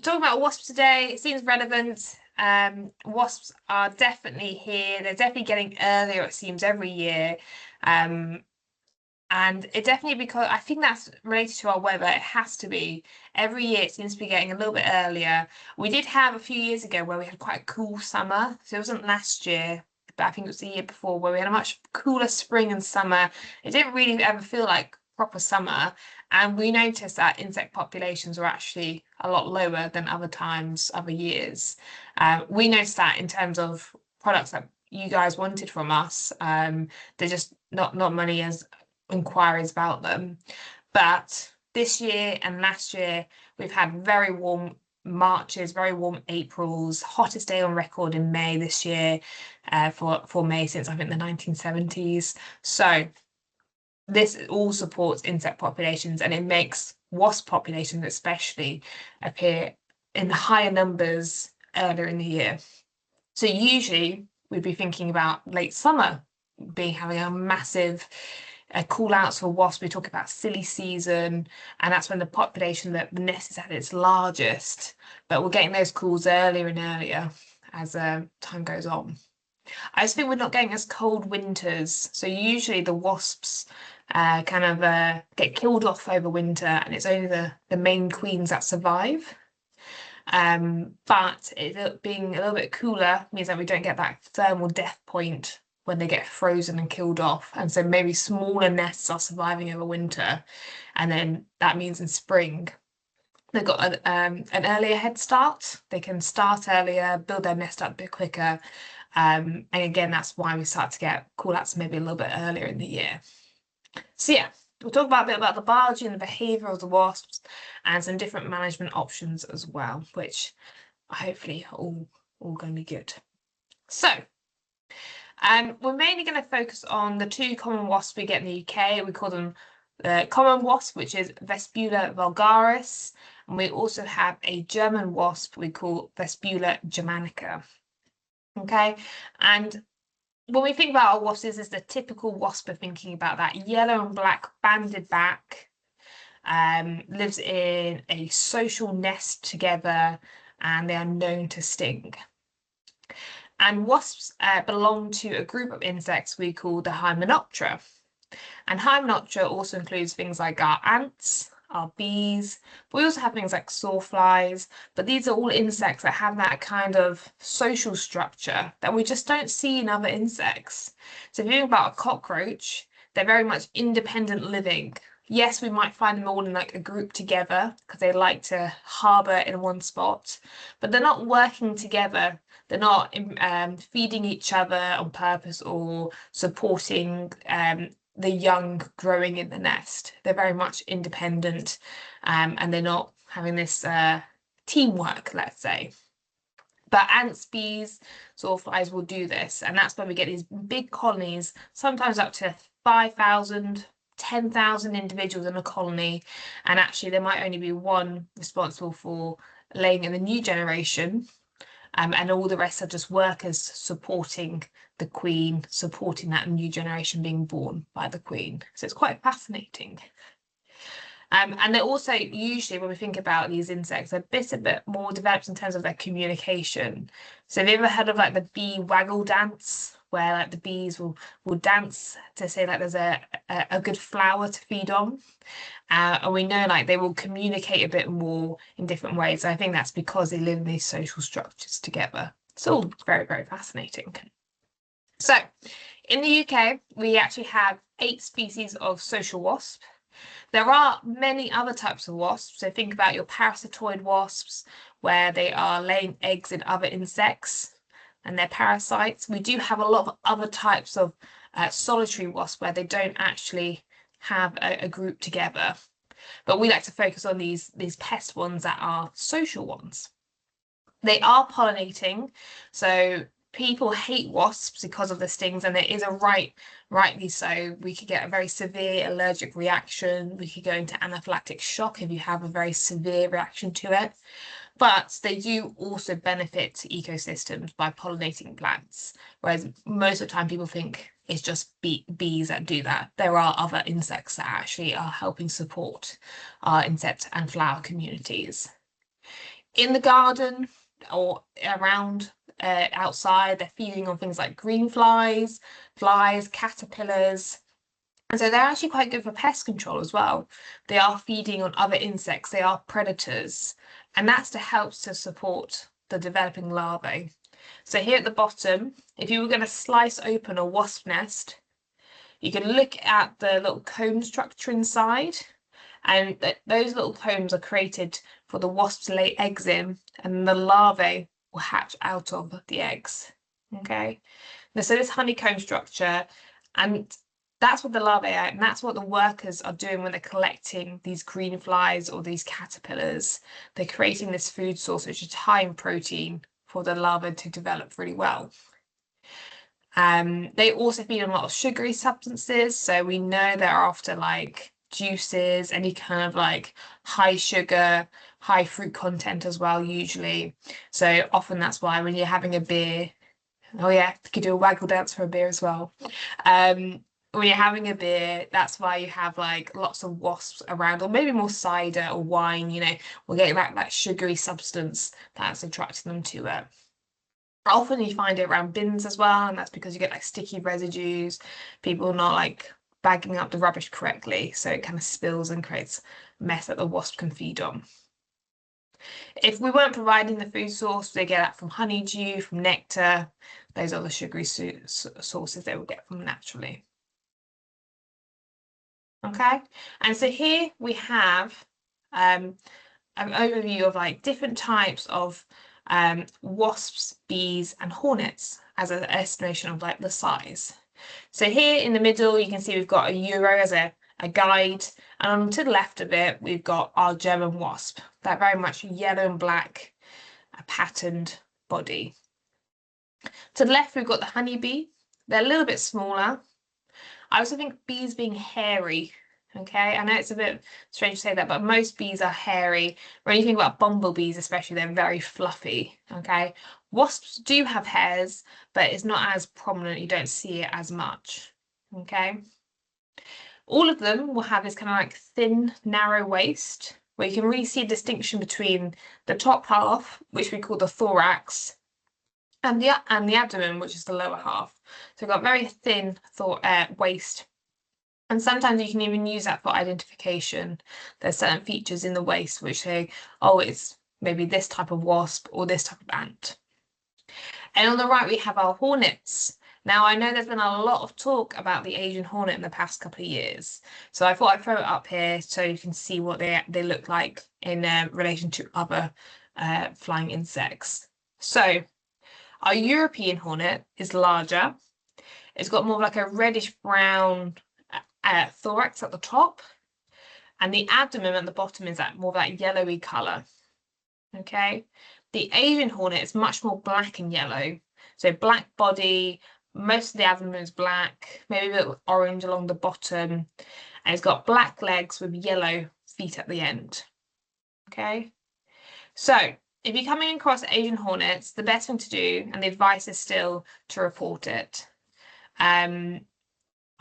talking about wasps today. It seems relevant. Wasps are definitely here. They're definitely getting earlier, it seems, every year. And it definitely, because I think that's related to our weather. It has to be. Every year it seems to be getting a little bit earlier. We did have a few years ago where we had quite a cool summer. So it wasn't last year, but I think it was the year before, where we had a much cooler spring and summer. It didn't really ever feel like proper summer. And we noticed that insect populations were actually a lot lower than other times, other years. We noticed that in terms of products that you guys wanted from us. They're just not many as inquiries about them. But this year and last year, we've had very warm Marches, very warm Aprils, hottest day on record in May this year, for May since I think the 1970s. So this all supports insect populations, and it makes wasp populations especially appear in higher numbers earlier in the year. So usually we'd be thinking about late summer having a massive call outs for wasps. We talk about silly season, and that's when the population, the nest is at its largest. But we're getting those calls earlier and earlier as time goes on. I just think we're not getting as cold winters. So usually the wasps get killed off over winter, and it's only the main queens that survive. But it being a little bit cooler means that we don't get that thermal death point when they get frozen and killed off. And so maybe smaller nests are surviving over winter. And then that means in spring, they've got an earlier head start. They can start earlier, build their nest up a bit quicker. And again, that's why we start to get call-outs maybe a little bit earlier in the year. So yeah, we'll talk about a bit about the biology and the behaviour of the wasps and some different management options as well, which hopefully are all going to be good. So we're mainly going to focus on the two common wasps we get in the UK. We call them the common wasp, which is Vespula vulgaris, and we also have a German wasp we call Vespula germanica. Okay, and when we think about our wasps, this is the typical wasp of thinking about that yellow and black banded back, lives in a social nest together, and they are known to sting. And wasps belong to a group of insects we call the Hymenoptera. And Hymenoptera also includes things like our ants, our bees, but we also have things like sawflies, but these are all insects that have that kind of social structure that we just don't see in other insects. So if you think about a cockroach, they're very much independent living. Yes, we might find them all in like a group together because they like to harbour in one spot, but they're not working together. They're not feeding each other on purpose or supporting the young growing in the nest. They're very much independent, and they're not having this teamwork, let's say. But ants, bees, sawflies will do this, and that's when we get these big colonies, sometimes up to 5,000, 10,000 individuals in a colony, and actually there might only be one responsible for laying in the new generation, and all the rest are just workers supporting the queen, supporting that new generation being born by the queen. So it's quite fascinating. And they're also usually, when we think about these insects, they're a bit more developed in terms of their communication. So have you ever heard of like the bee waggle dance, where like the bees will dance to say like there's a good flower to feed on? And we know like they will communicate a bit more in different ways. I think that's because they live in these social structures together. It's all very, very fascinating. So in the UK, we actually have 8 species of social wasp. There are many other types of wasps. So think about your parasitoid wasps, where they are laying eggs in other insects and they're parasites. We do have a lot of other types of solitary wasps where they don't actually have a group together. But we like to focus on these pest ones that are social ones. They are pollinating, so people hate wasps because of the stings, and there is rightly so. We could get a very severe allergic reaction. We could go into anaphylactic shock if you have a very severe reaction to it. But they do also benefit ecosystems by pollinating plants, whereas most of the time people think it's just bees that do that. There are other insects that actually are helping support our insect and flower communities. In the garden or around outside, they're feeding on things like green flies, flies, caterpillars. And so they're actually quite good for pest control as well. They are feeding on other insects, they are predators, and that's to help to support the developing larvae. So here at the bottom, if you were going to slice open a wasp nest, you can look at the little comb structure inside, and those little combs are created for the wasps to lay eggs in, and the larvae will hatch out of the eggs. Okay, now, so this honeycomb structure, and that's what the larvae are, and that's what the workers are doing when they're collecting these green flies or these caterpillars. They're creating this food source which is high in protein for the larvae to develop really well. They also feed on a lot of sugary substances, so we know they're after like juices, any kind of like high sugar, high fruit content as well, usually. So often that's why when you're having a beer, oh yeah, you could do a waggle dance for a beer as well. When you're having a beer, that's why you have like lots of wasps around, or maybe more cider or wine, we're getting that sugary substance that's attracting them to it. Often you find it around bins as well, and that's because you get like sticky residues, people not like bagging up the rubbish correctly, so it kind of spills and creates mess that the wasp can feed on. If we weren't providing the food source, they get that from honeydew, from nectar. Those are the sugary sources they will get from naturally. Okay, and so here we have an overview of like different types of wasps, bees, and hornets as an estimation of like the size. So here in the middle, you can see we've got a euro as a guide, and to the left of it, we've got our German wasp, that very much yellow and black patterned body. To the left, we've got the honeybee. They're a little bit smaller. I also think bees being hairy. Okay, I know it's a bit strange to say that, but most bees are hairy. When you think about bumblebees, especially, they're very fluffy. Okay, wasps do have hairs, but it's not as prominent. You don't see it as much. Okay, all of them will have this kind of like thin, narrow waist, where you can really see a distinction between the top half, which we call the thorax, and the abdomen, which is the lower half. So we've got very thin waist. And sometimes you can even use that for identification. There's certain features in the waist which say, oh, it's maybe this type of wasp or this type of ant. And on the right, we have our hornets. Now, I know there's been a lot of talk about the Asian hornet in the past couple of years. So I thought I'd throw it up here so you can see what they look like in relation to other flying insects. So our European hornet is larger. It's got more of like a reddish brown thorax at the top, and the abdomen at the bottom is that more of that yellowy color. Okay, the Asian hornet is much more black and yellow, so black body, most of the abdomen is black, maybe a bit orange along the bottom, and it's got black legs with yellow feet at the end. Okay, so if you're coming across Asian hornets, the best thing to do, and the advice is still to report it.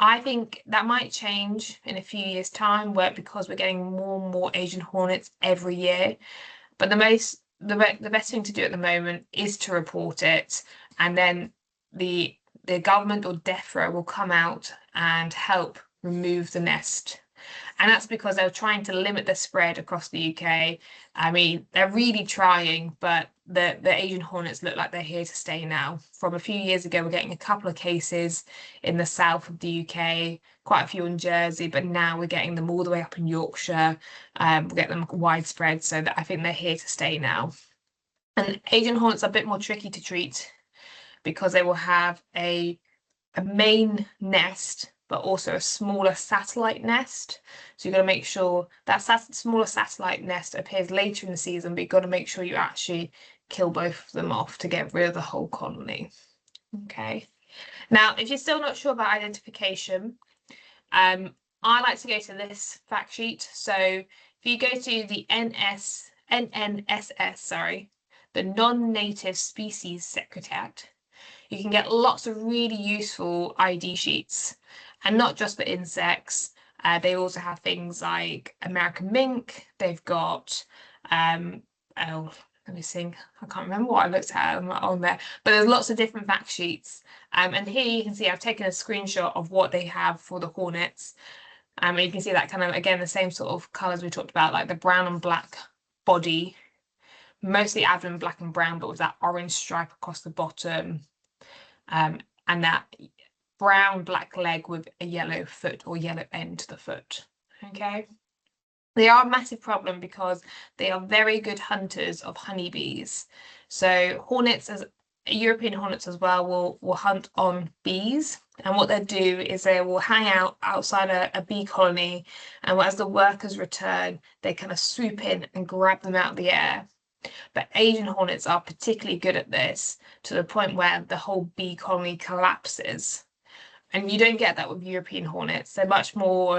I think that might change in a few years' time, because we're getting more and more Asian hornets every year. But the best thing to do at the moment is to report it, and then the government or DEFRA will come out and help remove the nest. And that's because they're trying to limit the spread across the UK. I mean, they're really trying, but the Asian hornets look like they're here to stay now. From a few years ago, we're getting a couple of cases in the south of the UK, quite a few in Jersey, but now we're getting them all the way up in Yorkshire. We'll get them widespread, so that I think they're here to stay now. And Asian hornets are a bit more tricky to treat because they will have a main nest, but also a smaller satellite nest. So you've got to make sure that smaller satellite nest appears later in the season, but you've got to make sure you actually kill both of them off to get rid of the whole colony. Okay. Now, if you're still not sure about identification, I like to go to this fact sheet. So if you go to the NNSS, the Non-Native Species Secretariat, you can get lots of really useful ID sheets, and not just for insects. They also have things like American mink. They've got let me see, I can't remember what I looked at on there, but there's lots of different fact sheets. And here you can see I've taken a screenshot of what they have for the hornets. And you can see that kind of, again, the same sort of colours we talked about, like the brown and black body, mostly abdomen black and brown, but with that orange stripe across the bottom, and that brown black leg with a yellow foot or yellow end to the foot. Okay. They are a massive problem because they are very good hunters of honeybees. So hornets, as European hornets as well, will hunt on bees. And what they do is they will hang out outside a bee colony, and as the workers return, they kind of swoop in and grab them out of the air. But Asian hornets are particularly good at this, to the point where the whole bee colony collapses. And you don't get that with European hornets. They're much more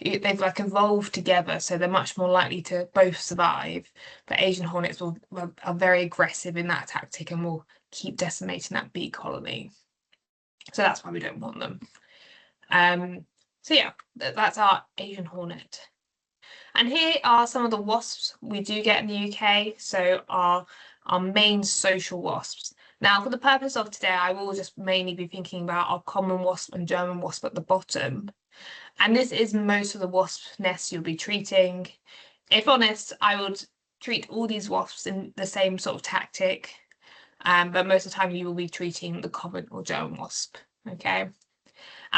they've like evolved together, so they're much more likely to both survive. But Asian hornets are very aggressive in that tactic and will keep decimating that bee colony. So that's why we don't want them. So yeah, that's our Asian hornet. And here are some of the wasps we do get in the UK. So our main social wasps. Now, for the purpose of today, I will just mainly be thinking about our common wasp and German wasp at the bottom. And this is most of the wasp nests you'll be treating. If honest, I would treat all these wasps in the same sort of tactic, but most of the time you will be treating the common or German wasp, okay? And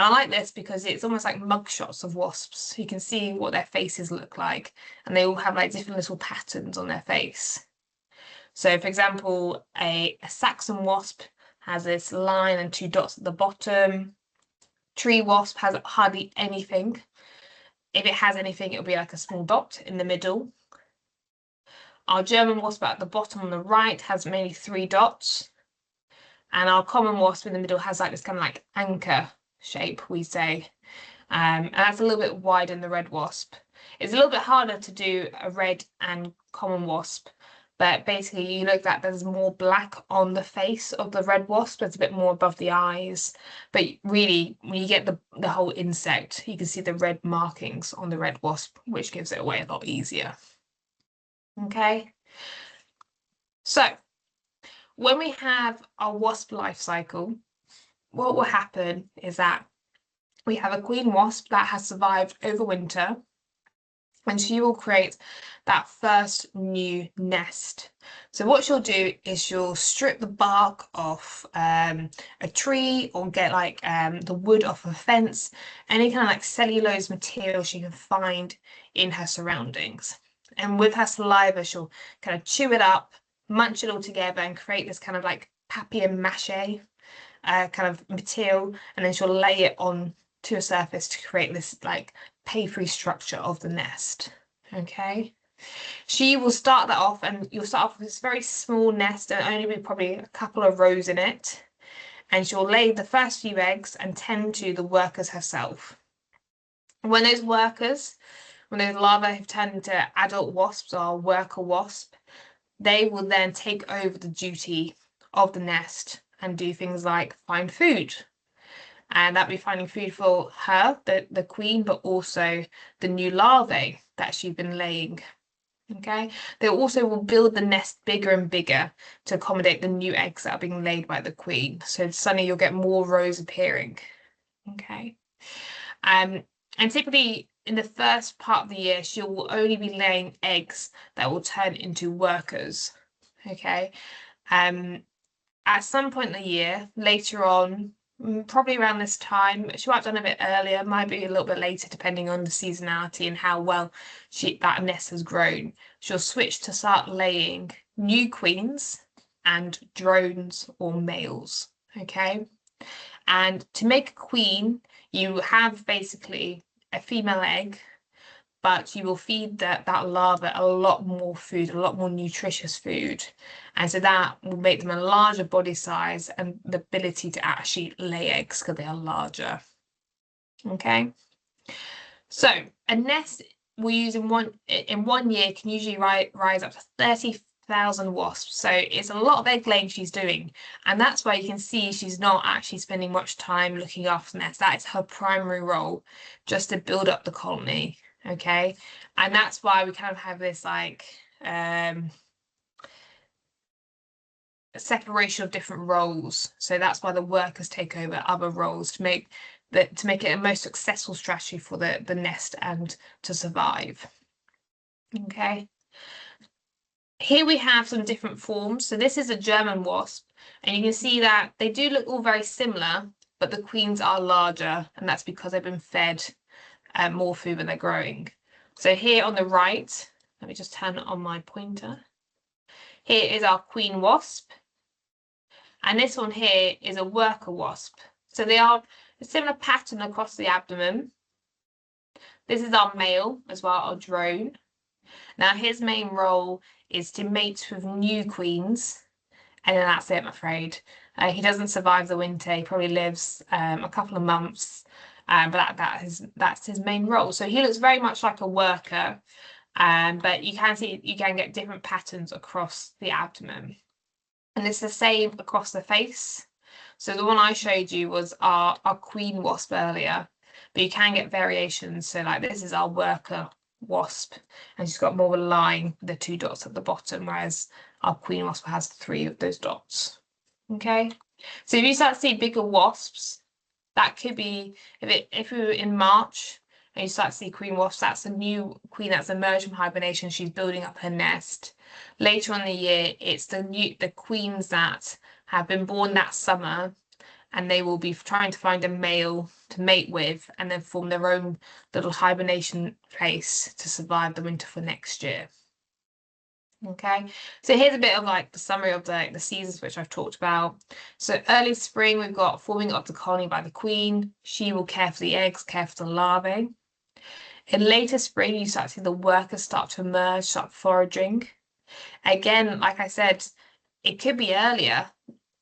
I like this because it's almost like mug shots of wasps. You can see what their faces look like, and they all have like different little patterns on their face. So for example, a Saxon wasp has this line and 2 dots at the bottom. Tree wasp has hardly anything. If it has anything, it'll be like a small dot in the middle. Our German wasp at the bottom on the right has mainly 3 dots. And our common wasp in the middle has like this kind of like anchor shape, we say. And that's a little bit wider than the red wasp. It's a little bit harder to do a red and common wasp, but basically you look at there's more black on the face of the red wasp. There's a bit more above the eyes, but really when you get the whole insect, you can see the red markings on the red wasp, which gives it away a lot easier. Okay, so when we have our wasp life cycle, what will happen is that we have a queen wasp that has survived over winter, and she will create that first new nest. So what she'll do is she'll strip the bark off a tree, or get like the wood off a fence, any kind of like cellulose material she can find in her surroundings. And with her saliva, she'll kind of chew it up, munch it all together, and create this kind of like papier-mâché kind of material, and then she'll lay it on to a surface to create this like papery structure of the nest. Okay, she will start that off, and you'll start off with this very small nest and only be probably a couple of rows in it, and she'll lay the first few eggs and tend to the workers herself. When those larvae have turned into adult wasps or worker wasp, they will then take over the duty of the nest and do things like find food. And that'll be finding food for her, the queen, but also the new larvae that she's been laying. Okay, they also will build the nest bigger and bigger to accommodate the new eggs that are being laid by the queen. So suddenly you'll get more rows appearing. Okay, and typically in the first part of the year, she will only be laying eggs that will turn into workers. Okay, at some point in the year, later on, probably around this time, she might have done a bit earlier, might be a little bit later, depending on the seasonality and how well that nest has grown. She'll switch to start laying new queens and drones or males. Okay, and to make a queen, you have basically a female egg, but you will feed that larva a lot more food, a lot more nutritious food. And so that will make them a larger body size and the ability to actually lay eggs because they are larger. Okay. So a nest we use in one year can usually rise up to 30,000 wasps. So it's a lot of egg laying she's doing. And that's why you can see she's not actually spending much time looking after the nest. That is her primary role, just to build up the colony. Okay, and that's why we kind of have this like separation of different roles. So that's why the workers take over other roles to make it a most successful strategy for the nest and to survive. Okay. Here we have some different forms. So this is a German wasp, and you can see that they do look all very similar, but the queens are larger, and that's because they've been fed more food when they're growing. So here on the right, let me just turn on my pointer. Here is our queen wasp, and this one here is a worker wasp. So they are a similar pattern across the abdomen. This is our male as well, our drone. Now his main role is to mate with new queens, and then that's it, I'm afraid. He doesn't survive the winter. He probably lives a couple of months, but that's his main role. So he looks very much like a worker, but you can get different patterns across the abdomen, and it's the same across the face. So the one I showed you was our queen wasp earlier, but you can get variations. So like this is our worker wasp, and she's got more of a line with the 2 dots at the bottom, whereas our queen wasp has 3 of those dots. Okay, so if you start to see bigger wasps, that could be if we were in March and you start to see queen wasps, that's a new queen that's emerged from hibernation. She's building up her nest. Later on in the year, it's the queens that have been born that summer, and they will be trying to find a male to mate with and then form their own little hibernation place to survive the winter for next year. Okay, so here's a bit of like the summary of the seasons which I've talked about. So early spring, we've got forming of the colony by the queen. She will care for the eggs, care for the larvae. In later spring, you start to see the workers start to emerge, start foraging. Again, like I said, it could be earlier.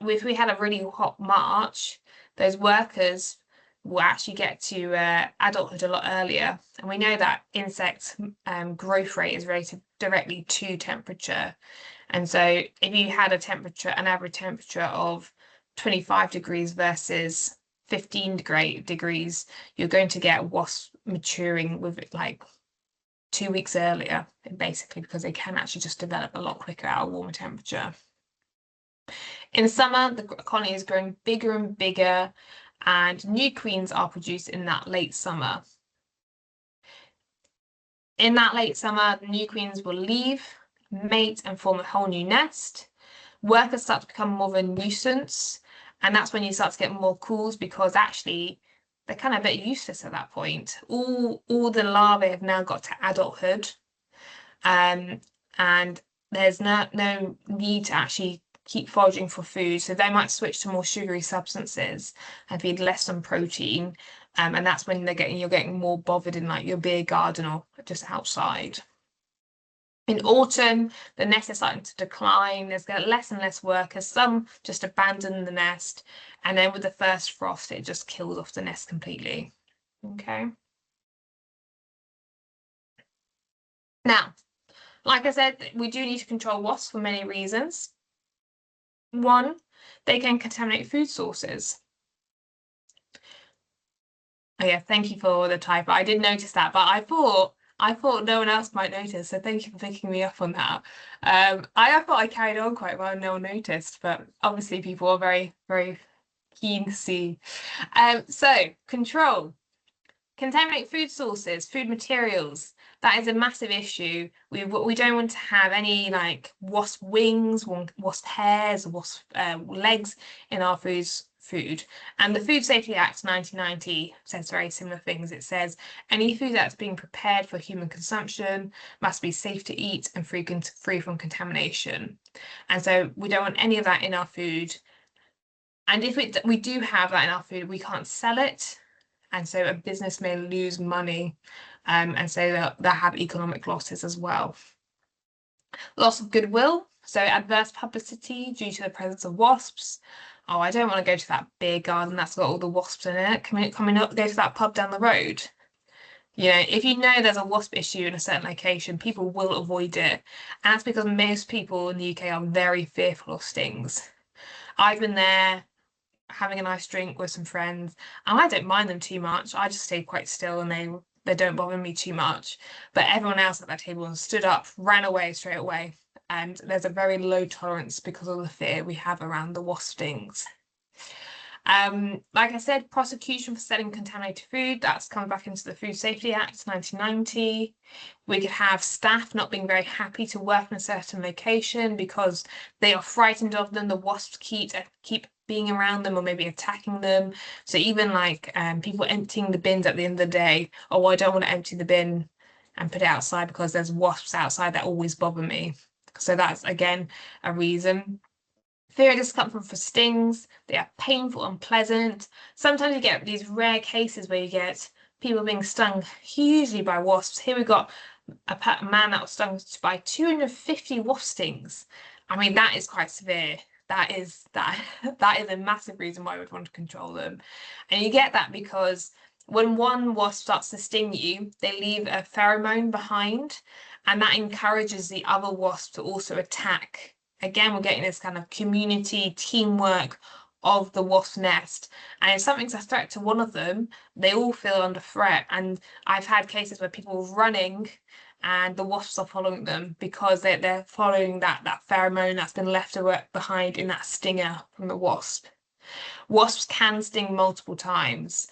If we had a really hot March, those workers will actually get to adulthood a lot earlier. And we know that insect growth rate is related directly to temperature. And so if you had an average temperature of 25 degrees versus 15 degrees, you're going to get wasps maturing with like 2 weeks earlier, basically, because they can actually just develop a lot quicker at a warmer temperature. In summer, the colony is growing bigger and bigger, and new queens are produced in that late summer. In that late summer, the new queens will leave, mate, and form a whole new nest. Workers start to become more of a nuisance, and that's when you start to get more calls, because actually they're kind of a bit useless at that point. All the larvae have now got to adulthood, and there's no need to actually keep foraging for food, so they might switch to more sugary substances and feed less on protein, and that's when you're getting more bothered in like your beer garden or just outside. In autumn, the nest is starting to decline. There's less and less workers. Some just abandon the nest, and then with the first frost, it just kills off the nest completely. Okay. Now, like I said, we do need to control wasps for many reasons. One, they can contaminate food sources. Oh yeah, thank you for the typo. I did notice that, but I thought no one else might notice, so thank you for picking me up on that. I thought I carried on quite well and no one noticed, but obviously people are very, very keen to see. So control. Contaminate food sources, food materials. That is a massive issue. We don't want to have any like wasp wings, wasp hairs, wasp legs in our food. And the Food Safety Act 1990 says very similar things. It says any food that's being prepared for human consumption must be safe to eat and free from contamination. And so we don't want any of that in our food. And if we do have that in our food, we can't sell it. And so a business may lose money, and so they'll have economic losses as well. Loss of goodwill, so adverse publicity due to the presence of wasps. Oh, I don't want to go to that beer garden that's got all the wasps in it. Can we not go to that pub down the road? You know, if you know there's a wasp issue in a certain location, people will avoid it. And that's because most people in the UK are very fearful of stings. I've been there having a nice drink with some friends, and I don't mind them too much. I just stay quite still, and they don't bother me too much. But everyone else at that table stood up, ran away straight away, and there's a very low tolerance because of the fear we have around the wasp stings. Like I said, prosecution for selling contaminated food, that's come back into the Food Safety Act 1990. We could have staff not being very happy to work in a certain location because they are frightened of them. The wasps keep being around them or maybe attacking them. So even like people emptying the bins at the end of the day, oh, I don't want to empty the bin and put it outside because there's wasps outside that always bother me. So that's again a reason. Fear and discomfort for stings, they are painful and unpleasant. Sometimes you get these rare cases where you get people being stung hugely by wasps. Here we got a man that was stung by 250 wasp stings. I mean, that is quite severe. That is a massive reason why we would want to control them. And you get that because when one wasp starts to sting you, they leave a pheromone behind, and that encourages the other wasp to also attack. Again, we're getting this kind of community teamwork of the wasp nest. And if something's a threat to one of them, they all feel under threat. And I've had cases where people are running and the wasps are following them because they're following that pheromone that's been left behind in that stinger from the wasp. Wasps can sting multiple times.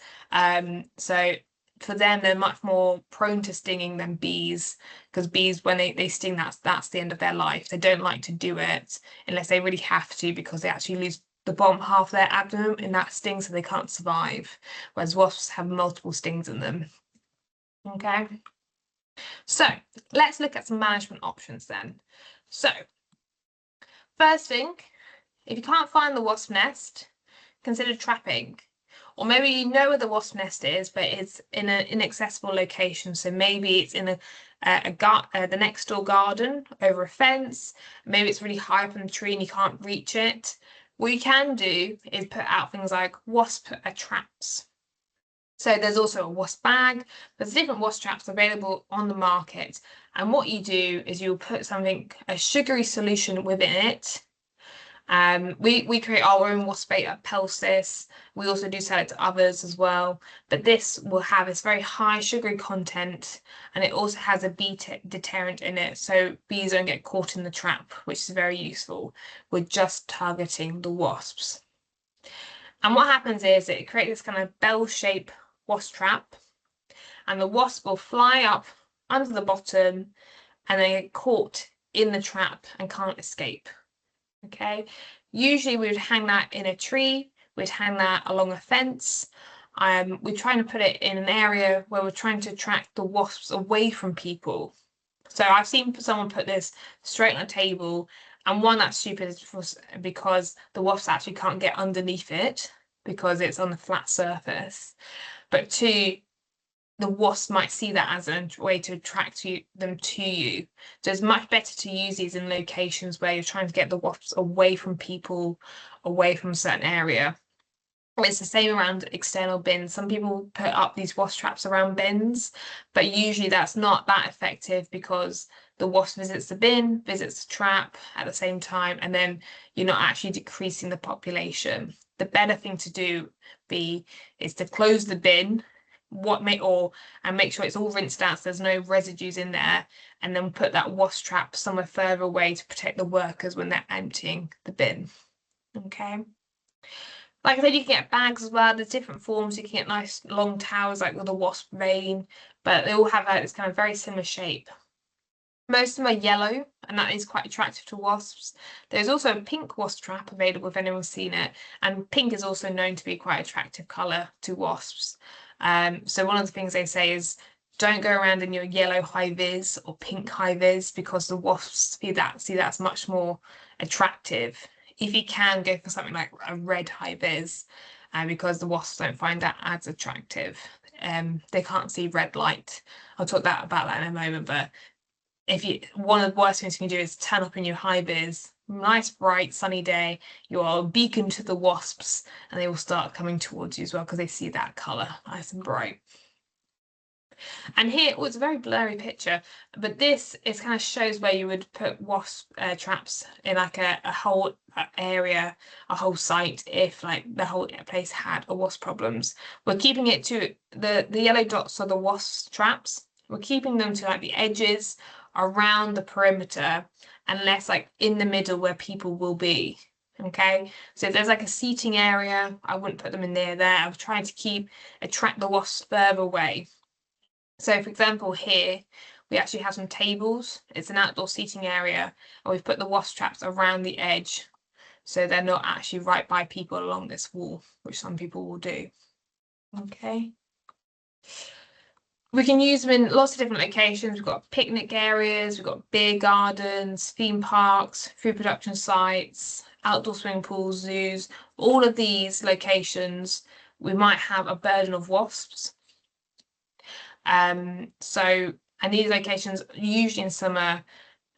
So for them, they're much more prone to stinging than bees, because bees, when they sting, that's the end of their life. They don't like to do it unless they really have to, because they actually lose the bottom half of their abdomen in that sting, so they can't survive. Whereas wasps have multiple stings in them. Okay. So let's look at some management options then. So first thing, if you can't find the wasp nest, consider trapping. Or maybe you know where the wasp nest is, but it's in an inaccessible location. So maybe it's in the next door garden over a fence. Maybe it's really high up in the tree and you can't reach it. What you can do is put out things like wasp traps. So there's also a wasp bag. There's different wasp traps available on the market. And what you do is you'll put a sugary solution within it. We create our own wasp bait at Pelsis. We also do sell it to others as well. But this will have this very high sugary content, and it also has a bee deterrent in it, so bees don't get caught in the trap, which is very useful. We're just targeting the wasps. And what happens is it creates this kind of bell-shaped wasp trap, and the wasp will fly up under the bottom and then get caught in the trap and can't escape. Okay, usually we would hang that in a tree, we'd hang that along a fence. We're trying to put it in an area where we're trying to attract the wasps away from people. So I've seen someone put this straight on a table, and one, that's stupid because the wasps actually can't get underneath it because it's on a flat surface. But two, the wasp might see that as a way to attract them to you. So it's much better to use these in locations where you're trying to get the wasps away from people, away from a certain area. It's the same around external bins. Some people put up these wasp traps around bins, but usually that's not that effective because the wasp visits the bin, visits the trap at the same time, and then you're not actually decreasing the population. The better thing to do is to close the bin, and make sure it's all rinsed out so there's no residues in there, and then put that wasp trap somewhere further away to protect the workers when they're emptying the bin. Okay. Like I said, you can get bags as well. There's different forms. You can get nice long towers like with a wasp vane, but they all have this kind of very similar shape. Most of them are yellow, and that is quite attractive to wasps. There's also a pink wasp trap available if anyone's seen it, and pink is also known to be quite an attractive colour to wasps. So one of the things they say is don't go around in your yellow high-vis or pink high-vis because the wasps see that as much more attractive. If you can, go for something like a red high-vis, because the wasps don't find that as attractive. They can't see red light. I'll talk about that in a moment, but one of the worst things you can do is turn up in your high-vis, nice bright sunny day, you are a beacon to the wasps, and they will start coming towards you as well because they see that colour nice and bright. And here, it's a very blurry picture, but this kind of shows where you would put wasp traps in like a whole area, a whole site, if like the whole place had a wasp problems. We're keeping it to the yellow dots are the wasp traps. We're keeping them to like the edges around the perimeter and less like in the middle where people will be. Okay, so if there's like a seating area, I wouldn't put them in there. I was trying to attract the wasps further away. So for example, here we actually have some tables. It's an outdoor seating area, and we've put the wasp traps around the edge, so they're not actually right by people along this wall, which some people will do. Okay. We can use them in lots of different locations. We've got picnic areas, we've got beer gardens, theme parks, food production sites, outdoor swimming pools, zoos. All of these locations, we might have a burden of wasps. And these locations, usually in summer,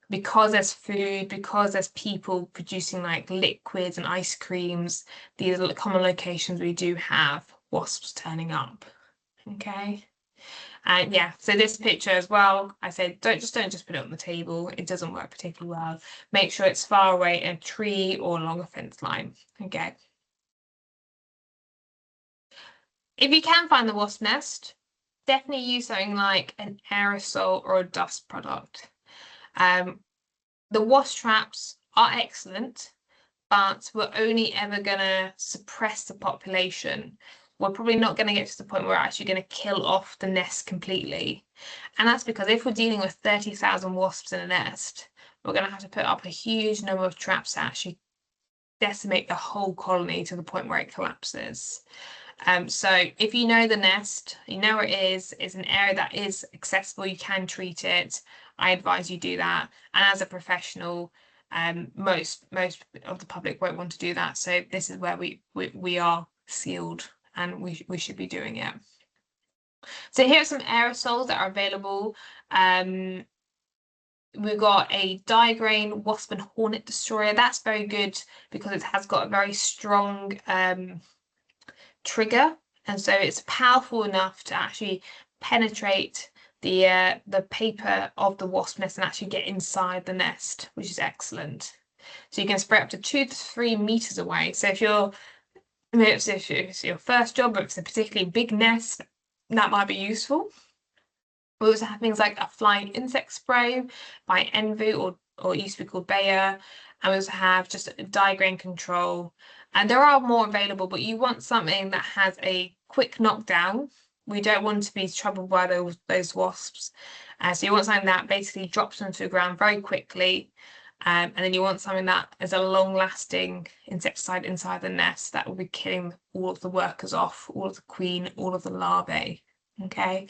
because there's food, because there's people producing like liquids and ice creams, these are the common locations we do have wasps turning up. Okay. And yeah, so this picture as well, I said, don't just put it on the table. It doesn't work particularly well. Make sure it's far away in a tree or along a fence line. Okay. If you can find the wasp nest, definitely use something like an aerosol or a dust product. The wasp traps are excellent, but we're only ever going to suppress the population. We're probably not going to get to the point where we're actually going to kill off the nest completely. And that's because if we're dealing with 30,000 wasps in a nest, we're going to have to put up a huge number of traps to actually decimate the whole colony to the point where it collapses. So if you know the nest, you know where it is, it's an area that is accessible, you can treat it, I advise you do that. And as a professional, most of the public won't want to do that. So this is where we are sealed and we should be doing it. So here are some aerosols that are available. We've got a dye-grain wasp and hornet destroyer. That's very good because it has got a very strong trigger, and so it's powerful enough to actually penetrate the paper of the wasp nest and actually get inside the nest, which is excellent. So you can spray up to 2 to 3 meters away. So if it's your first job, or if it's a particularly big nest, that might be useful. We also have things like a flying insect spray by Envu, or it used to be called Bayer. And we also have just a dye-grain control. And there are more available, but you want something that has a quick knockdown. We don't want to be troubled by those wasps. So you want something that basically drops them to the ground very quickly. And then you want something that is a long-lasting insecticide inside the nest that will be killing all of the workers off, all of the queen, all of the larvae. Okay.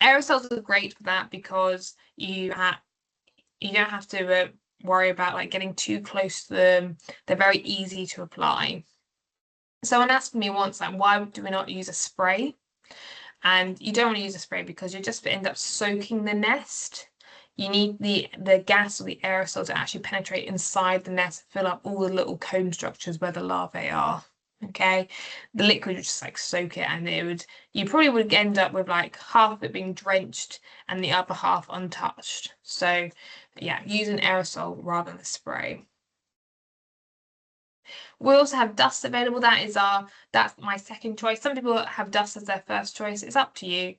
Aerosols are great for that because you don't have to worry about like getting too close to them. They're very easy to apply. Someone asked me once, like, why do we not use a spray? And you don't want to use a spray because you just end up soaking the nest. You need the gas or the aerosol to actually penetrate inside the nest, fill up all the little comb structures where the larvae are. Okay, the liquid would just like soak it, and you probably would end up with like half of it being drenched and the other half untouched. So yeah, use an aerosol rather than a spray. We also have dust available. That's my second choice. Some people have dust as their first choice. It's up to you.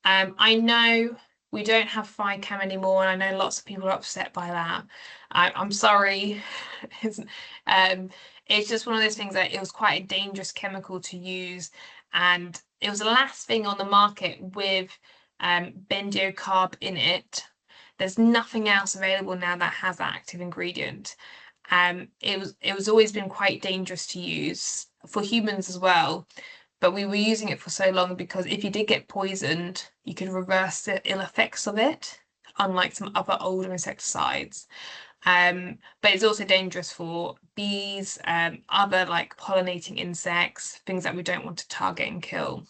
I know we don't have FICAM anymore, and I know lots of people are upset by that. I'm sorry. It's just one of those things that it was quite a dangerous chemical to use, and it was the last thing on the market with benziocarb in it. There's nothing else available now that has that active ingredient. It was always been quite dangerous to use for humans as well. But we were using it for so long because if you did get poisoned, you could reverse the ill effects of it, unlike some other older insecticides. But it's also dangerous for bees, other like pollinating insects, things that we don't want to target and kill.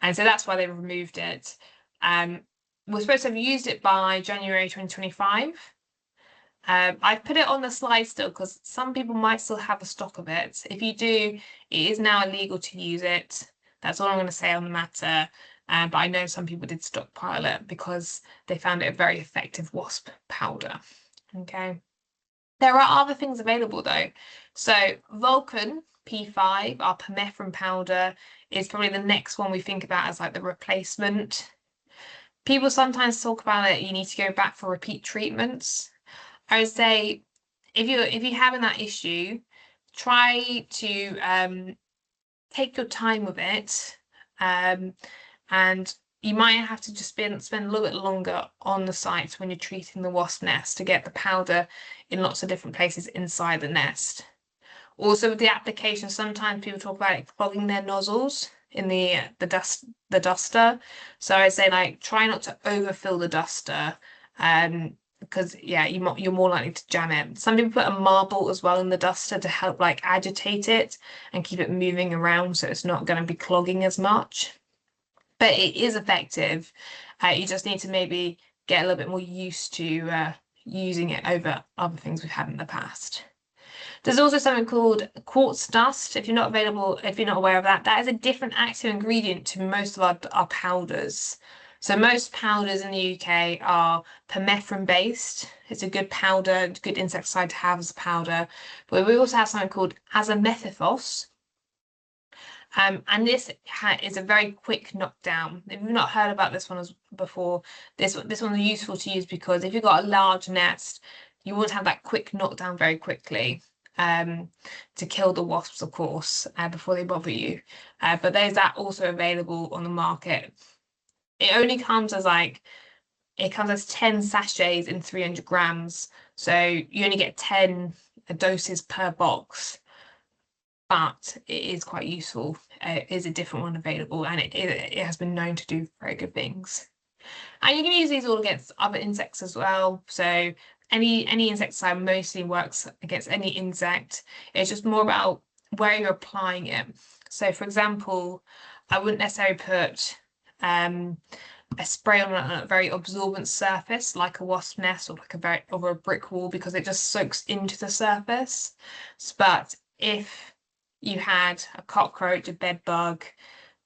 And so that's why they removed it. We're supposed to have used it by January 2025. I've put it on the slide still because some people might still have a stock of it. If you do, it is now illegal to use it. That's all I'm going to say on the matter. But I know some people did stockpile it because they found it a very effective wasp powder. Okay. There are other things available though. So Vulcan P5, our permethrin powder, is probably the next one we think about as like the replacement. People sometimes talk about it, you need to go back for repeat treatments. I would say if you're having that issue, try to take your time with it. And you might have to just spend a little bit longer on the site when you're treating the wasp nest to get the powder in lots of different places inside the nest. Also with the application, sometimes people talk about it clogging their nozzles in the duster. So I'd say like try not to overfill the duster, because yeah, you're more likely to jam it. Some people put a marble as well in the duster to help like agitate it and keep it moving around so it's not going to be clogging as much. But it is effective. You just need to maybe get a little bit more used to using it over other things we've had in the past. There's also something called quartz dust. If you're not aware of that, that is a different active ingredient to most of our powders. So most powders in the UK are permethrin based. It's a good powder, good insecticide to have as a powder. But we also have something called azamethithos. And this is a very quick knockdown. If you've not heard about this one before, this one's useful to use because if you've got a large nest, you want to have that quick knockdown very quickly to kill the wasps, of course, before they bother you. But there's that also available on the market. It only comes as 10 sachets in 300 grams. So you only get 10 doses per box. But it is quite useful. It is a different one available, and it has been known to do very good things. And you can use these all against other insects as well. So any insecticide mostly works against any insect. It's just more about where you're applying it. So for example, I wouldn't necessarily put a spray on a very absorbent surface like a wasp nest or like a brick wall because it just soaks into the surface. But if you had a cockroach, a bed bug,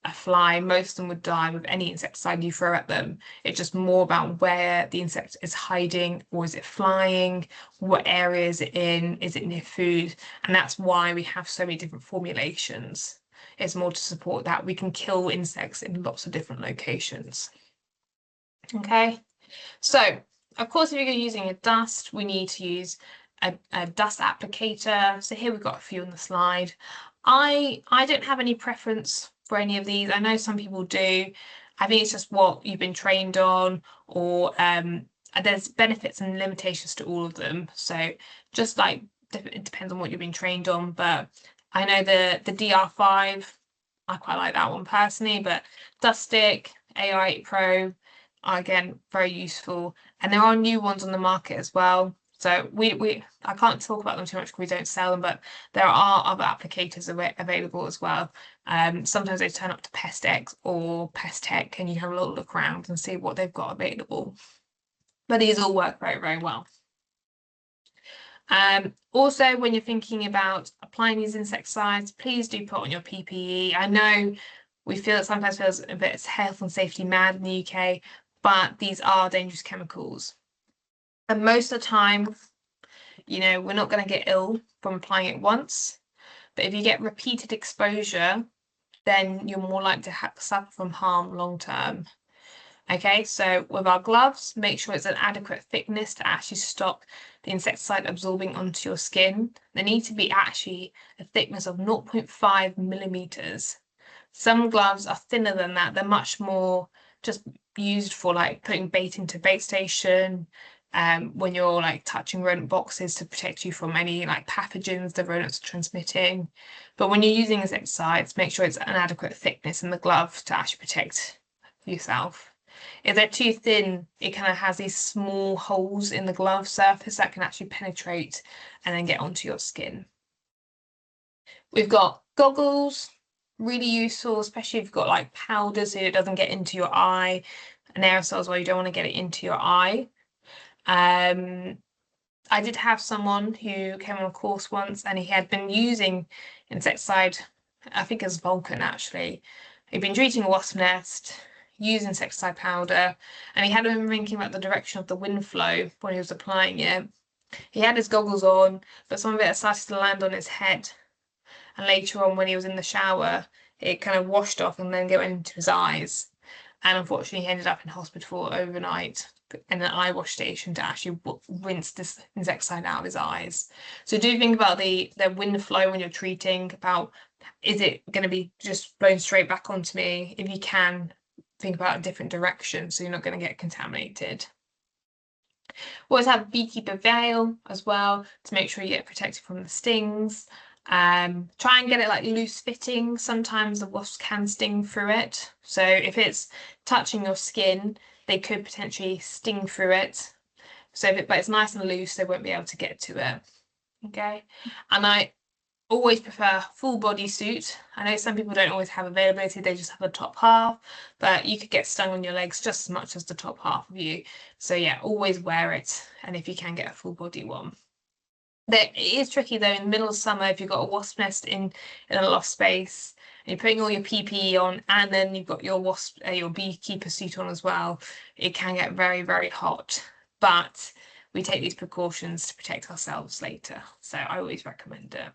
a fly, most of them would die with any insecticide you throw at them. It's just more about where the insect is hiding, or is it flying? What area is it in? Is it near food? And that's why we have so many different formulations. It's more to support that we can kill insects in lots of different locations. Okay, so of course, if you're using a dust, we need to use a dust applicator. So here we've got a few on the slide. I don't have any preference for any of these. I know some people do. I think it's just what you've been trained on, or there's benefits and limitations to all of them. So just like it depends on what you've been trained on. But I know the DR5, I quite like that one personally. But Dust Stick, AR8 Pro are again very useful, and there are new ones on the market as well. So I can't talk about them too much because we don't sell them, but there are other applicators available as well. Sometimes they turn up to PestX or Pest Tech, and you have a little look around and see what they've got available. But these all work very, very well. Also, when you're thinking about applying these insecticides, please do put on your PPE. I know it sometimes feels a bit health and safety mad in the UK, but these are dangerous chemicals. And most of the time, we're not going to get ill from applying it once. But if you get repeated exposure, then you're more likely to suffer from harm long term. Okay, so with our gloves, make sure it's an adequate thickness to actually stop the insecticide absorbing onto your skin. They need to be actually a thickness of 0.5 millimeters. Some gloves are thinner than that. They're much more just used for like putting bait into bait station, when you're like touching rodent boxes to protect you from any like pathogens the rodents are transmitting. But when you're using insecticides, make sure it's an adequate thickness in the glove to actually protect yourself. If they're too thin, it kind of has these small holes in the glove surface that can actually penetrate and then get onto your skin. We've got goggles, really useful, especially if you've got like powder so it doesn't get into your eye, and aerosols where you don't want to get it into your eye. I did have someone who came on a course once and he had been using insecticide, I think it's Vulcan actually. He'd been treating a wasp nest, used insecticide powder, and he had been thinking about the direction of the wind flow when he was applying it. He had his goggles on, but some of it had started to land on his head. And later on, when he was in the shower, it kind of washed off and then went into his eyes. and unfortunately he ended up in hospital overnight in an eye wash station to actually rinse this insecticide out of his eyes. So do think about the wind flow when you're treating, about is it going to be just blown straight back onto me? If you can, think about a different direction so you're not going to get contaminated. We always have beekeeper veil as well to make sure you get protected from the stings. Try and get it like loose fitting. Sometimes the wasps can sting through it. So if it's touching your skin, they could potentially sting through it. So but it's nice and loose, they won't be able to get to it. Okay. And I always prefer full body suit. I know some people don't always have availability, they just have the top half, but you could get stung on your legs just as much as the top half of you. So yeah, always wear it, and if you can, get a full body one. It is tricky though in the middle of summer if you've got a wasp nest in a loft space and you're putting all your PPE on and then you've got your your beekeeper suit on as well. It can get very, very hot, but we take these precautions to protect ourselves later. So I always recommend it.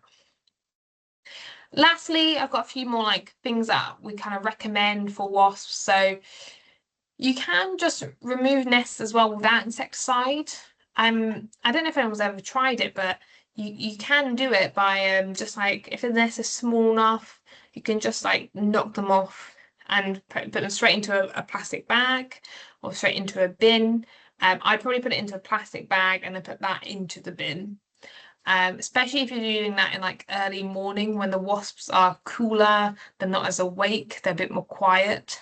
Lastly, I've got a few more like things that we kind of recommend for wasps. So you can just remove nests as well without insecticide. I don't know if anyone's ever tried it, but you can do it by just like if the nest is small enough, you can just like knock them off and put them straight into a plastic bag or straight into a bin. I'd probably put it into a plastic bag and then put that into the bin. Especially if you're doing that in like early morning when the wasps are cooler, they're not as awake, they're a bit more quiet.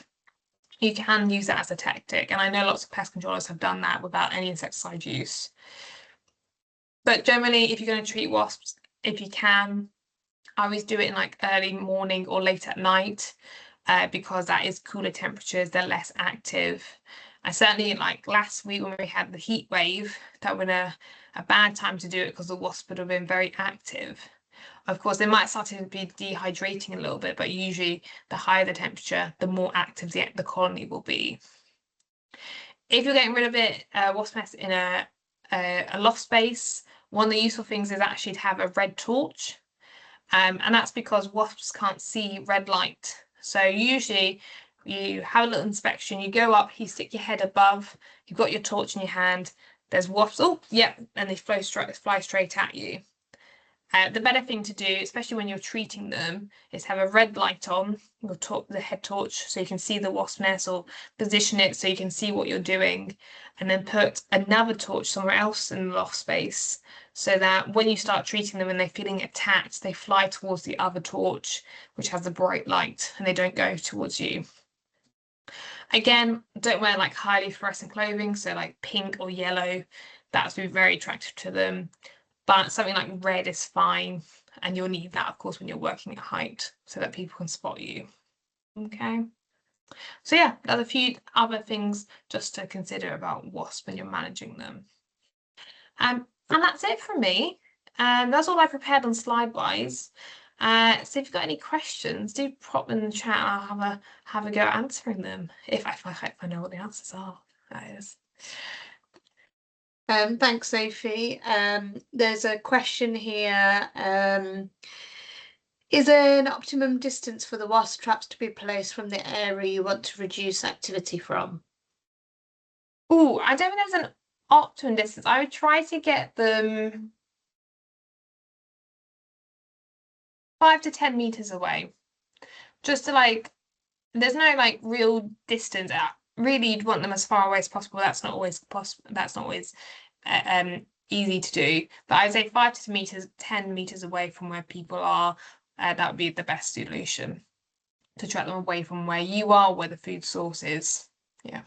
You can use that as a tactic, and I know lots of pest controllers have done that without any insecticide use. But generally, if you're going to treat wasps, if you can, I always do it in like early morning or late at night, because that is cooler temperatures, they're less active. And certainly like last week when we had the heat wave, that would a bad time to do it because the wasp would have been very active. Of course, they might start to be dehydrating a little bit, but usually the higher the temperature, the more active the colony will be. If you're getting rid of it, wasp nest in a loft space, one of the useful things is actually to have a red torch. And that's because wasps can't see red light. So usually you have a little inspection, you go up, you stick your head above, you've got your torch in your hand, there's wasps, oh, yep, and they fly straight at you. The better thing to do, especially when you're treating them, is have a red light on the head torch so you can see the wasp nest, or position it so you can see what you're doing, and then put another torch somewhere else in the loft space so that when you start treating them and they're feeling attacked, they fly towards the other torch, which has a bright light, and they don't go towards you. Again, don't wear like highly fluorescent clothing, so like pink or yellow. That's be very attractive to them. But something like red is fine, and you'll need that, of course, when you're working at height so that people can spot you. Okay. So yeah, there's a few other things just to consider about wasps when you're managing them. And that's it from me. That's all I prepared on slide-wise. So if you've got any questions, do pop them in the chat and I'll have a go at answering them if I know what the answers are, that is. Thanks, Sophie. There's a question here. Is there an optimum distance for the wasp traps to be placed from the area you want to reduce activity from? Oh, I don't think there's an optimum distance. I would try to get them 5 to 10 meters away, just to like, there's no like real distance. Really, you'd want them as far away as possible. That's not always possible. That's not always easy to do. But I'd say 5 to 10 meters away from where people are. That would be the best solution to track them away from where you are, where the food source is. Yeah.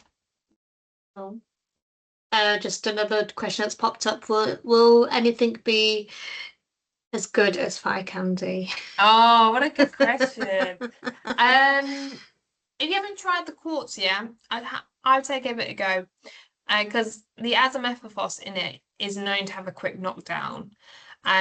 Just another question that's popped up. Will anything be as good as fire candy? Oh, what a good question. If you haven't tried the quartz yet, I'd say give it a go, because the azomethylphos in it is known to have a quick knockdown.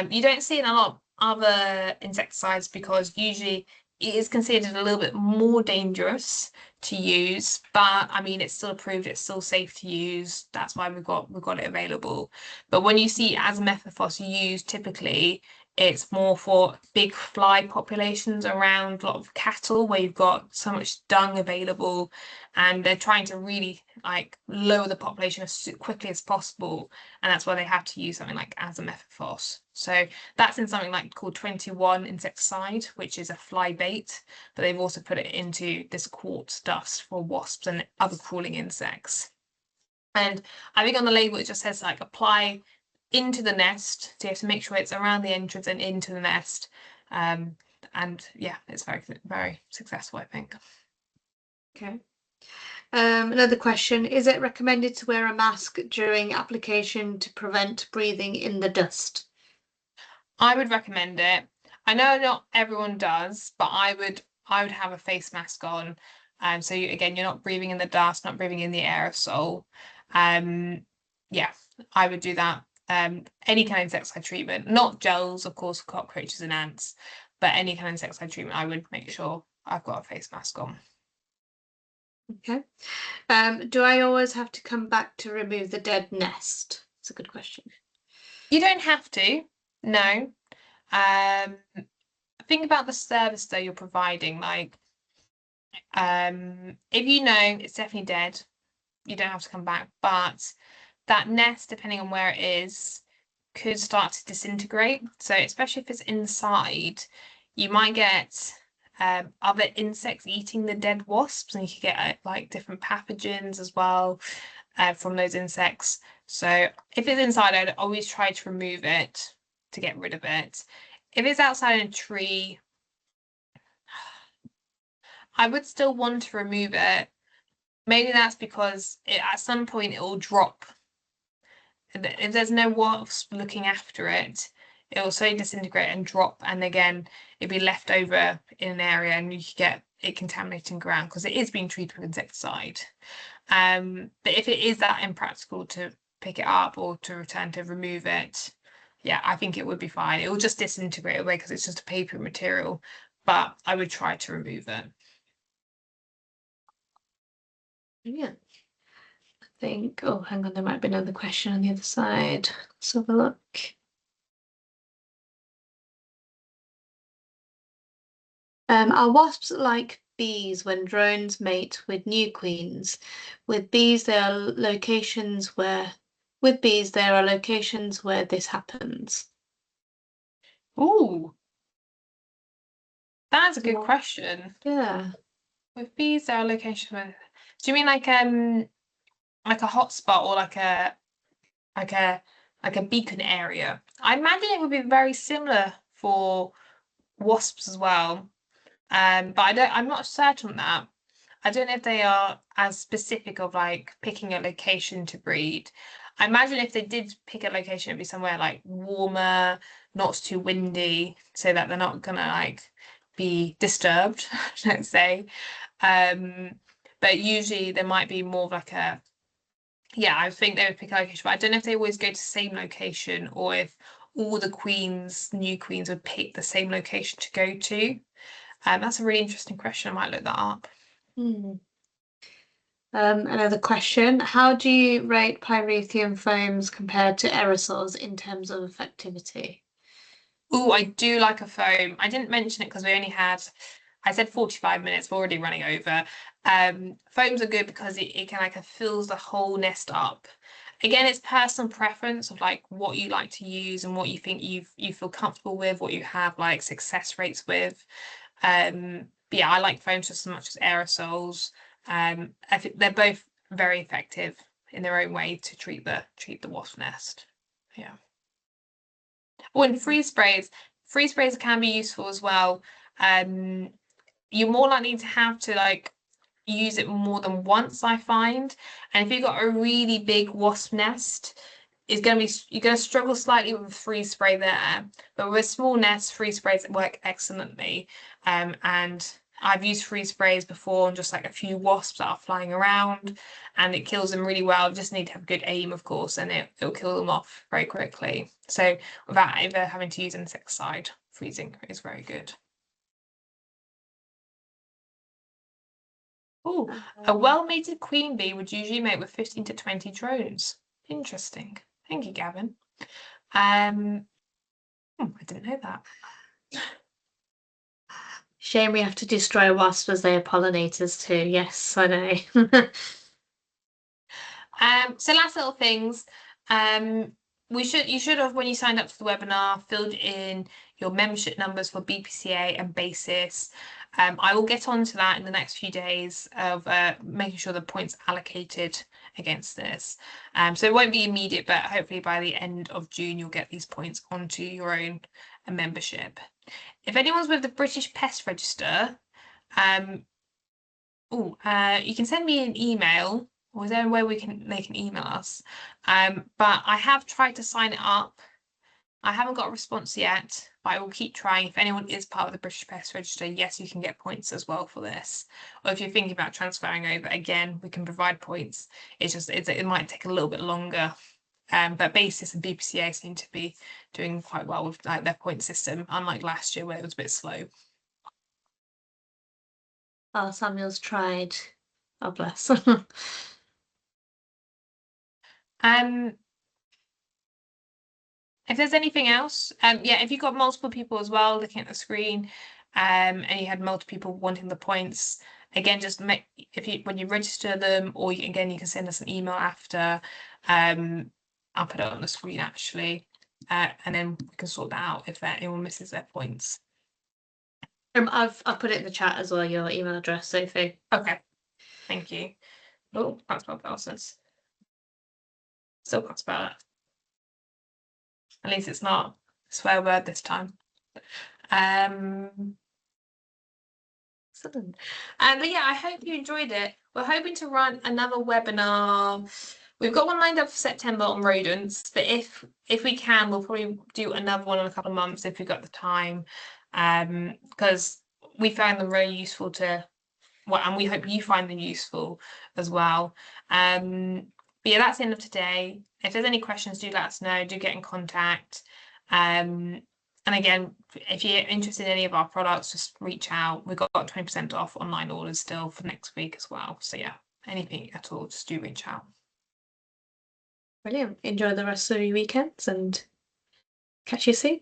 You don't see it in a lot of other insecticides because usually it is considered a little bit more dangerous to use, but I mean it's still approved, it's still safe to use. That's why we've got it available. But when you see azomethylphos used, typically It's more for big fly populations around a lot of cattle where you've got so much dung available, and they're trying to really like lower the population as quickly as possible, and that's why they have to use something like azamethophos. So that's in something like called 21 insecticide, which is a fly bait, but they've also put it into this quartz dust for wasps and other crawling insects. And I think on the label it just says like apply into the nest. So you have to make sure it's around the entrance and into the nest. And yeah, it's very, very successful, I think. Okay. Another question, is it recommended to wear a mask during application to prevent breathing in the dust? I would recommend it. I know not everyone does, but I would have a face mask on. So again, you're not breathing in the dust, not breathing in the aerosol. Yeah, I would do that. Any kind of insecticide treatment, not gels, of course, for cockroaches and ants, but any kind of insecticide treatment, I would make sure I've got a face mask on. Okay. Do I always have to come back to remove the dead nest? It's a good question. You don't have to, no. Think about the service though you're providing. Like, if you know it's definitely dead, you don't have to come back. But that nest, depending on where it is, could start to disintegrate. So especially if it's inside, you might get other insects eating the dead wasps, and you could get like different pathogens as well from those insects. So if it's inside, I'd always try to remove it to get rid of it. If it's outside in a tree, I would still want to remove it. Maybe that's because at some point it will drop. If there's no wasp looking after it, it will slowly disintegrate and drop, and again, it'd be left over in an area, and you could get it contaminating ground because it is being treated with insecticide. But if it is that impractical to pick it up or to return to remove it, yeah, I think it would be fine. It will just disintegrate away because it's just a paper material, but I would try to remove it. Yeah. I think, oh, hang on, there might be another question on the other side. Let's have a look. Are wasps like bees when drones mate with new queens? With bees, there are locations where this happens. Ooh, that's a good question. Yeah. With bees, there are locations where. Do you mean like a hotspot or like a like a beacon area? I imagine it would be very similar for wasps as well. But I'm not certain on that. I don't know if they are as specific of like picking a location to breed. I imagine if they did pick a location, it'd be somewhere like warmer, not too windy, so that they're not gonna like be disturbed, let's say. But usually there might be more of like a, yeah, I think they would pick a location, but I don't know if they always go to the same location or if all the new queens would pick the same location to go to. That's a really interesting question. I might look that up. Hmm. Another question. How do you rate pyrethium foams compared to aerosols in terms of effectivity? Oh, I do like a foam. I didn't mention it because we only had, I said 45 minutes, we're already running over. Foams are good because it can like it fills the whole nest up. Again, it's personal preference of like what you like to use and what you think you feel comfortable with, what you have like success rates with. But yeah, I like foams just as much as aerosols. I think they're both very effective in their own way to treat the wasp nest. Yeah. Oh, and freeze sprays can be useful as well. You're more likely to have to like use it more than once, I find. And if you've got a really big wasp nest, you're gonna struggle slightly with freeze spray there. But with small nests, freeze sprays work excellently. And I've used freeze sprays before on just like a few wasps that are flying around, and it kills them really well. You just need to have good aim, of course, and it'll kill them off very quickly. So without ever having to use insecticide, freezing is very good. Oh, a well-mated queen bee would usually mate with 15 to 20 drones. Interesting. Thank you, Gavin. Um, I didn't know that. Shame we have to destroy wasps as they are pollinators too. Yes, I know. So last little things. You should have, when you signed up to the webinar, filled in your membership numbers for BPCA and BASIS. I will get onto that in the next few days of making sure the points allocated against this. So it won't be immediate, but hopefully by the end of June you'll get these points onto your own membership. If anyone's with the British Pest Register, you can send me an email, or is there a way they can email us? But I have tried to sign it up. I haven't got a response yet, but I will keep trying. If anyone is part of the British Pest Register, yes, you can get points as well for this. Or if you're thinking about transferring over, again, we can provide points. It's just it might take a little bit longer. But BASIS and BPCA seem to be doing quite well with like their point system, unlike last year where it was a bit slow. Oh, Samuel's tried. Oh, bless. If there's anything else, yeah, if you've got multiple people as well looking at the screen, and you had multiple people wanting the points, again, just make when you register them, or you can send us an email after. I'll put it on the screen actually, and then we can sort that out if anyone misses their points. I've put it in the chat as well, your email address, Sophie. Okay, thank you. Oh, can't spell Belsis. Still can't spell it. At least it's not a swear word this time. Excellent. But yeah, I hope you enjoyed it. We're hoping to run another webinar. We've got one lined up for September on rodents, but if we can, we'll probably do another one in a couple of months if we've got the time. Because we found them really useful and we hope you find them useful as well. But yeah, that's the end of today. If there's any questions, do let us know. Do get in contact. And again, if you're interested in any of our products, just reach out. We've got 20% off online orders still for next week as well. So yeah, anything at all, just do reach out. Brilliant. Enjoy the rest of your weekends and catch you soon.